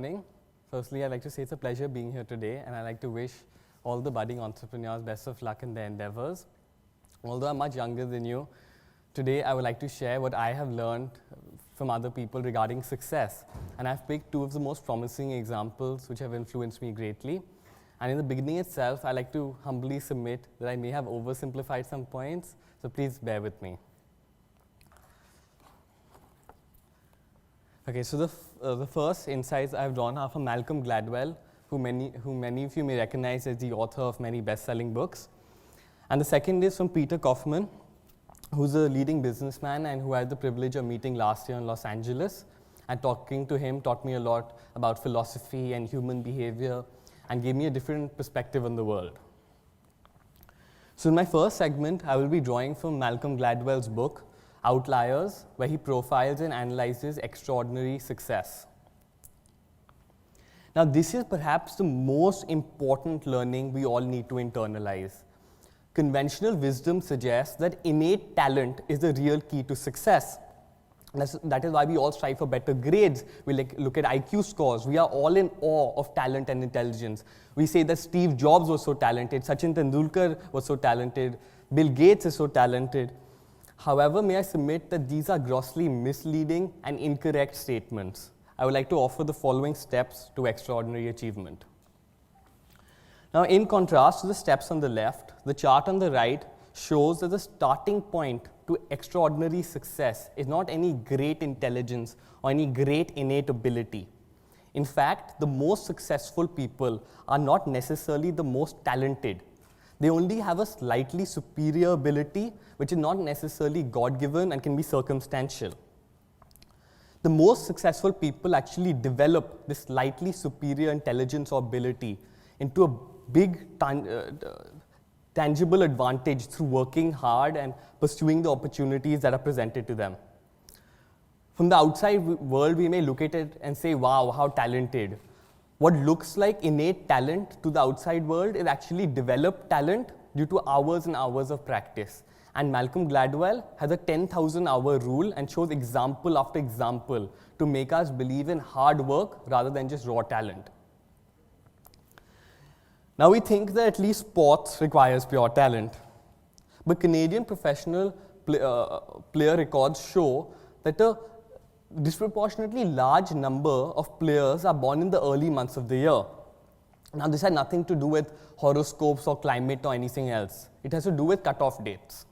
morning. Firstly, I'd like to say it's a pleasure being here today, and I'd like to wish all the budding entrepreneurs best of luck in their endeavors. Although I'm much younger than you, today I would like to share what I have learned from other people regarding success. And I've picked two of the most promising examples which have influenced me greatly. And in the beginning itself, I'd like to humbly submit that I may have oversimplified some points, so please bear with me. Okay, so the first insights I've drawn are from Malcolm Gladwell, who many of you may recognize as the author of many best-selling books. And the second is from Peter Kaufman, who's a leading businessman and who I had the privilege of meeting last year in Los Angeles. And talking to him taught me a lot about philosophy and human behavior and gave me a different perspective on the world. So in my first segment, I will be drawing from Malcolm Gladwell's book, Outliers, where he profiles and analyzes extraordinary success. Now, this is perhaps the most important learning we all need to internalize. Conventional wisdom suggests that innate talent is the real key to success. That is why we all strive for better grades. We look at IQ scores. We are all in awe of talent and intelligence. We say that Steve Jobs was so talented, Sachin Tendulkar was so talented, Bill Gates is so talented. However, may I submit that these are grossly misleading and incorrect statements. I would like to offer the following steps to extraordinary achievement. Now, in contrast to the steps on the left, the chart on the right shows that the starting point to extraordinary success is not any great intelligence or any great innate ability. In fact, the most successful people are not necessarily the most talented. They only have a slightly superior ability, which is not necessarily God-given and can be circumstantial. The most successful people actually develop this slightly superior intelligence or ability into a big tangible advantage through working hard and pursuing the opportunities that are presented to them. From the outside world, we may look at it and say, wow, how talented. What looks like innate talent to the outside world is actually developed talent due to hours and hours of practice. And Malcolm Gladwell has a 10,000-hour rule and shows example after example to make us believe in hard work rather than just raw talent. Now we think that at least sports requires pure talent. But Canadian professional player records show that a disproportionately large number of players are born in the early months of the year. Now, this had nothing to do with horoscopes or climate or anything else. It has to do with cutoff dates.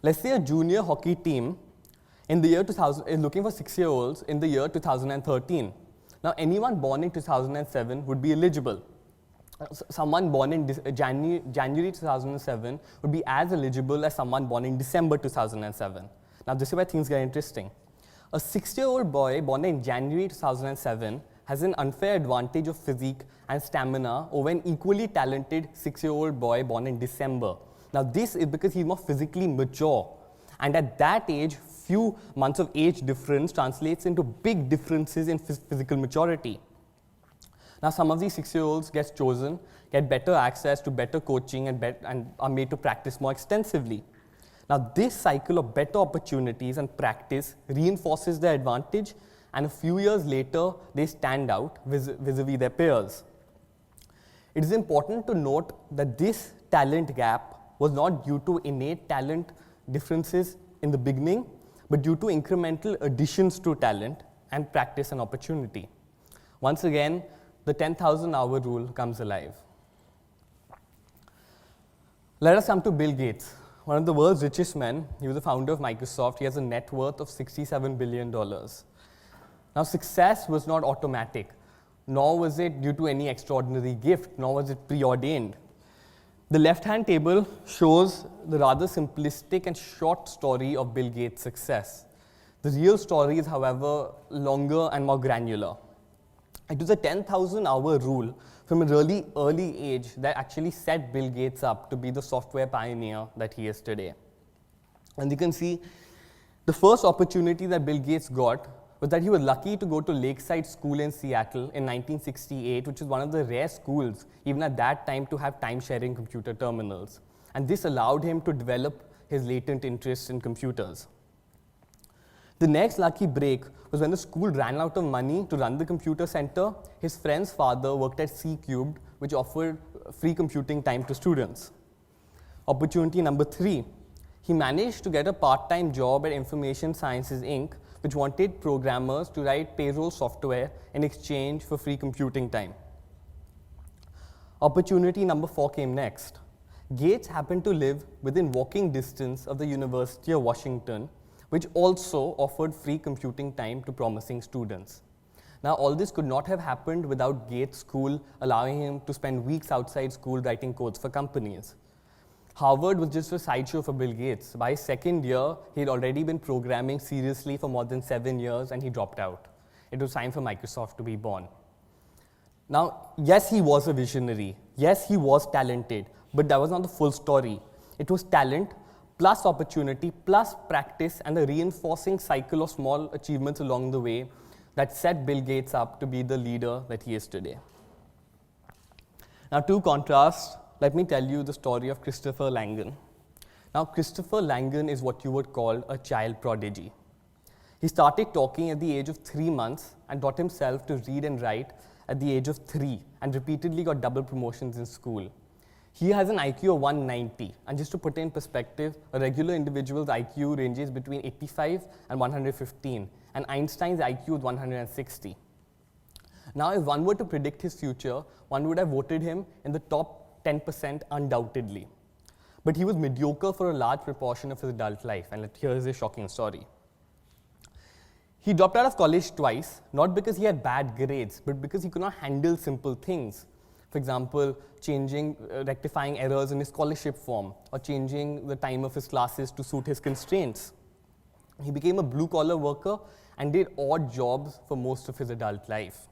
Let's say a junior hockey team in the year 2000 is looking for 6-year-olds in the year 2013. Now, anyone born in 2007 would be eligible. Someone born in January 2007 would be as eligible as someone born in December 2007. Now, this is where things get interesting. A 6-year-old boy born in January 2007 has an unfair advantage of physique and stamina over an equally talented 6-year-old boy born in December. Now, this is because he's more physically mature. And at that age, few months of age difference translates into big differences in physical maturity. Now, some of these 6-year-olds get chosen, get better access to better coaching and are made to practice more extensively. Now, this cycle of better opportunities and practice reinforces their advantage, and a few years later, they stand out vis-a-vis their peers. It is important to note that this talent gap was not due to innate talent differences in the beginning, but due to incremental additions to talent and practice and opportunity. Once again, the 10,000-hour rule comes alive. Let us come to Bill Gates, one of the world's richest men. He was the founder of Microsoft. He has a net worth of $67 billion. Now, success was not automatic, nor was it due to any extraordinary gift, nor was it preordained. The left-hand table shows the rather simplistic and short story of Bill Gates' success. The real story is, however, longer and more granular. It was a 10,000-hour rule from a really early age that actually set Bill Gates up to be the software pioneer that he is today. And you can see the first opportunity that Bill Gates got was that he was lucky to go to Lakeside School in Seattle in 1968, which is one of the rare schools, even at that time, to have time-sharing computer terminals. And this allowed him to develop his latent interest in computers. The next lucky break was when the school ran out of money to run the computer center. His friend's father worked at C Cubed, which offered free computing time to students. Opportunity number 3, he managed to get a part-time job at Information Sciences Inc., which wanted programmers to write payroll software in exchange for free computing time. Opportunity number 4 came next. Gates happened to live within walking distance of the University of Washington, which also offered free computing time to promising students. Now, all this could not have happened without Gates' school allowing him to spend weeks outside school writing codes for companies. Harvard was just a sideshow for Bill Gates. By his second year, he had already been programming seriously for more than 7 years, and he dropped out. It was time for Microsoft to be born. Now, yes, he was a visionary. Yes, he was talented, but that was not the full story. It was talent, plus opportunity, plus practice, and a reinforcing cycle of small achievements along the way that set Bill Gates up to be the leader that he is today. Now, to contrast, let me tell you the story of Christopher Langan. Now, Christopher Langan is what you would call a child prodigy. He started talking at the age of 3 months and taught himself to read and write at the age of 3 and repeatedly got double promotions in school. He has an IQ of 190, and just to put it in perspective, a regular individual's IQ ranges between 85 and 115, and Einstein's IQ was 160. Now, if one were to predict his future, one would have voted him in the top 10% undoubtedly. But he was mediocre for a large proportion of his adult life, and here is a shocking story. He dropped out of college twice, not because he had bad grades, but because he could not handle simple things. For example, rectifying errors in his scholarship form, or changing the time of his classes to suit his constraints. He became a blue-collar worker and did odd jobs for most of his adult life.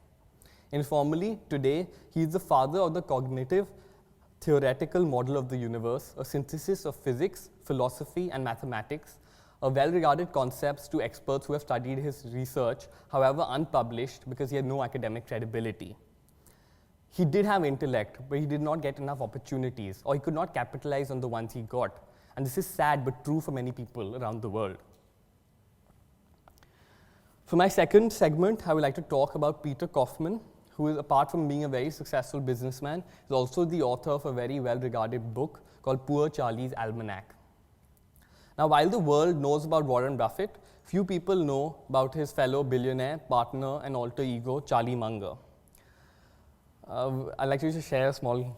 Informally, today, he is the father of the cognitive theoretical model of the universe, a synthesis of physics, philosophy, and mathematics, a well-regarded concepts to experts who have studied his research, however unpublished because he had no academic credibility. He did have intellect, but he did not get enough opportunities, or he could not capitalize on the ones he got. And this is sad but true for many people around the world. For my second segment, I would like to talk about Peter Kaufman, who is, apart from being a very successful businessman, is also the author of a very well-regarded book called Poor Charlie's Almanac. Now, while the world knows about Warren Buffett, few people know about his fellow billionaire, partner, and alter ego, Charlie Munger. I'd like to just share a small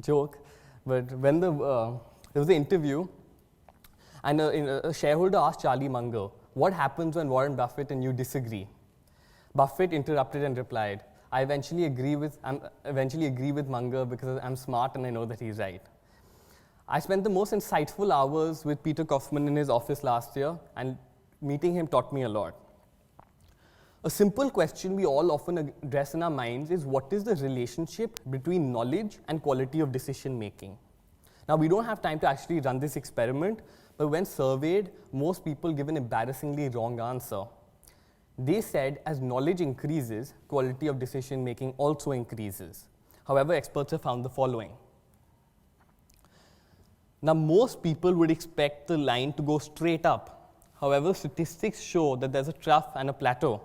joke, but when there was an interview, and a shareholder asked Charlie Munger, what happens when Warren Buffett and you disagree? Buffett interrupted and replied, I eventually agree with Munger because I'm smart and I know that he's right. I spent the most insightful hours with Peter Kaufman in his office last year, and meeting him taught me a lot. A simple question we all often address in our minds is, what is the relationship between knowledge and quality of decision making? Now, we don't have time to actually run this experiment, but when surveyed, most people give an embarrassingly wrong answer. They said as knowledge increases, quality of decision making also increases. However, experts have found the following. Now, most people would expect the line to go straight up. However, statistics show that there's a trough and a plateau.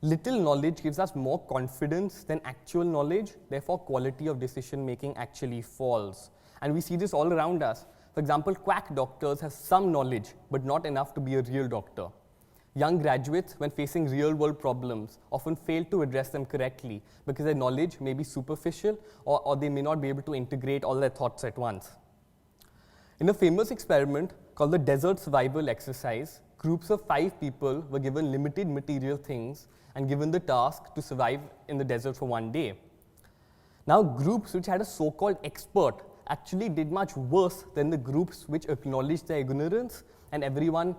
Little knowledge gives us more confidence than actual knowledge, therefore quality of decision making actually falls. And we see this all around us. For example, quack doctors have some knowledge, but not enough to be a real doctor. Young graduates, when facing real-world problems, often fail to address them correctly because their knowledge may be superficial or they may not be able to integrate all their thoughts at once. In a famous experiment called the desert survival exercise, groups of 5 people were given limited material things and given the task to survive in the desert for 1 day. Now, groups which had a so-called expert actually did much worse than the groups which acknowledged their ignorance and everyone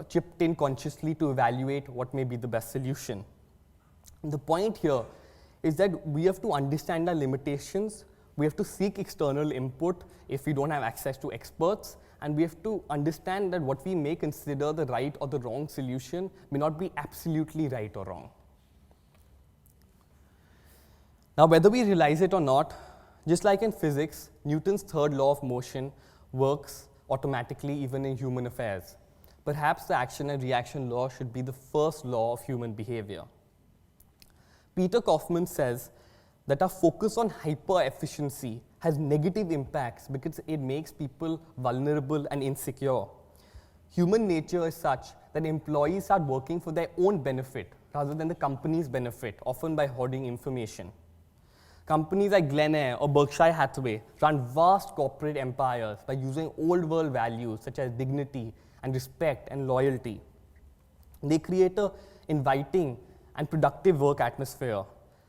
chipped in consciously to evaluate what may be the best solution. The point here is that we have to understand our limitations, we have to seek external input if we don't have access to experts, and we have to understand that what we may consider the right or the wrong solution may not be absolutely right or wrong. Now, whether we realize it or not, just like in physics, Newton's third law of motion works automatically even in human affairs. perhaps the action and reaction law should be the first law of human behavior. Peter Kaufman says that our focus on hyper-efficiency has negative impacts because it makes people vulnerable and insecure. Human nature is such that employees start working for their own benefit rather than the company's benefit, often by hoarding information. Companies like Glenair or Berkshire Hathaway run vast corporate empires by using old world values such as dignity and respect and loyalty. They create an inviting and productive work atmosphere.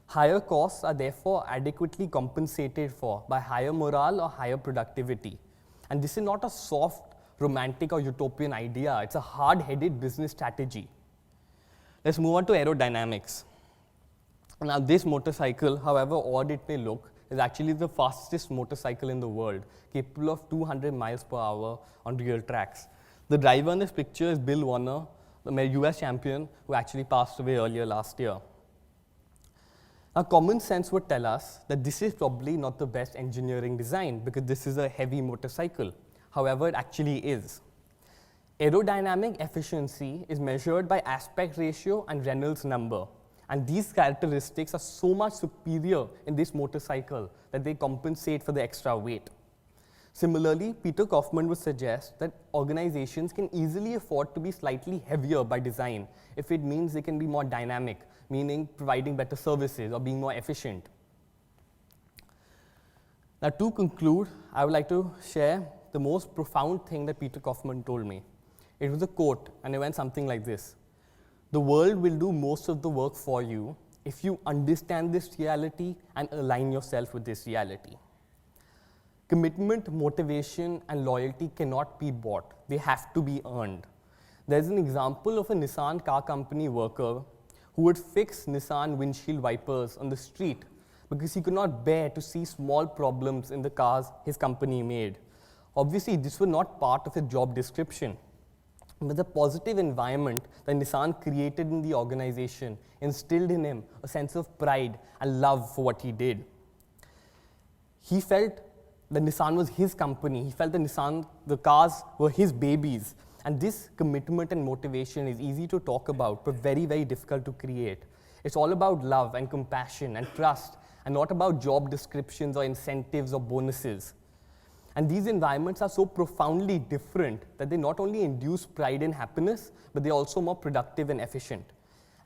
Higher costs are therefore adequately compensated for by higher morale or higher productivity. And this is not a soft, romantic or utopian idea, it's a hard-headed business strategy. Let's move on to aerodynamics. Now this motorcycle, however odd it may look, is actually the fastest motorcycle in the world, capable of 200 miles per hour on real tracks. The driver in this picture is Bill Warner, the US champion who actually passed away earlier last year. Now common sense would tell us that this is probably not the best engineering design because this is a heavy motorcycle. However, it actually is. Aerodynamic efficiency is measured by aspect ratio and Reynolds number. And these characteristics are so much superior in this motorcycle that they compensate for the extra weight. Similarly, Peter Kaufman would suggest that organizations can easily afford to be slightly heavier by design if it means they can be more dynamic, meaning providing better services or being more efficient. Now, to conclude, I would like to share the most profound thing that Peter Kaufman told me. It was a quote, and it went something like this: "The world will do most of the work for you if you understand this reality and align yourself with this reality." Commitment, motivation, and loyalty cannot be bought. They have to be earned. There's an example of a Nissan car company worker who would fix Nissan windshield wipers on the street because he could not bear to see small problems in the cars his company made. Obviously, this was not part of his job description. But the positive environment that Nissan created in the organization instilled in him a sense of pride and love for what he did. He felt that Nissan was his company. He felt that the cars were his babies. And this commitment and motivation is easy to talk about, but very, very difficult to create. It's all about love and compassion and trust, and not about job descriptions or incentives or bonuses. And these environments are so profoundly different that they not only induce pride and happiness, but they're also more productive and efficient.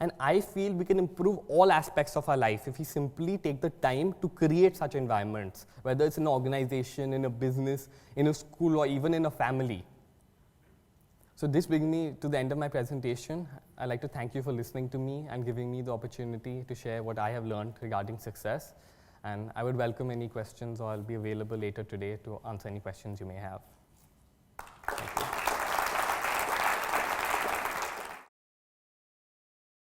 And I feel we can improve all aspects of our life if we simply take the time to create such environments, whether it's in an organization, in a business, in a school, or even in a family. So this brings me to the end of my presentation. I'd like to thank you for listening to me and giving me the opportunity to share what I have learned regarding success. And I would welcome any questions, or I'll be available later today to answer any questions you may have.